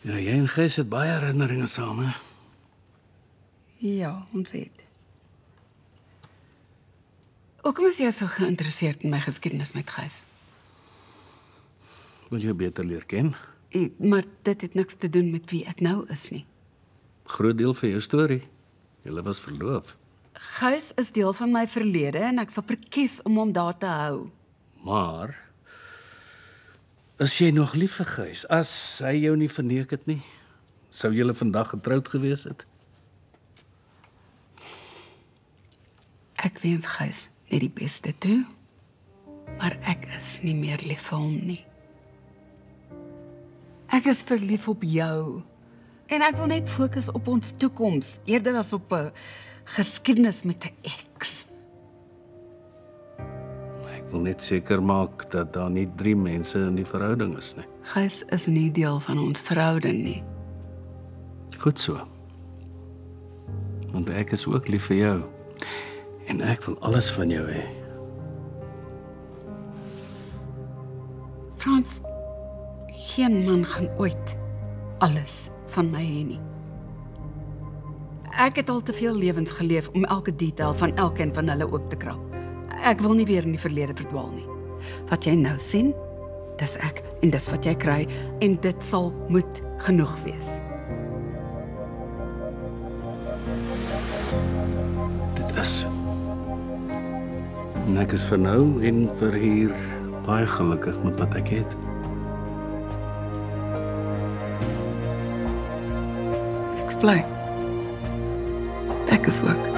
Ja, jy en Gys het baie herinneringe saam, hè? Ja, ons het. Hoekom is jy so geïnteresseerd in my geskiedenis met Gys? Wil jy beter leer ken? Maar dit het niks te doen met wie ek nou is nie. Groot deel van jou storie. Julle was verloof. Gys is deel van my verlede en ek sal verkies om hom daar te hou. Maar is jy nog lief vir Gys? As hy jou nie verneek het nie, sou julle vandag getroud gewees het? Ek wens Gys net die beste toe, maar ek is nie meer lief vir hom nie. Ek is verlief op jou. En ek wil net fokus op ons toekoms, eerder as op 'n geskiedenis met 'n eks. Ek wil net seker maak dat daar nie 3 mense in die verhouding is nie. Gys is nie deel van ons verhouding nie. Goed so. Want ek is ook lief vir jou. En ek wil alles van jou hê. Frans, geen man gaan ooit alles van my hê nie. Ek het al te veel lewens geleef om elke detail van elkeen van hulle oop te krap. Ek wil nie weer in die verlede verdwaal nie. Wat jy nou sien, dis ek en dis wat jy kry en dit sal moet genoeg wees. Dit is. En ek is vir nou en vir hier baie gelukkig met wat ek het. Ek bly. Ek is ook.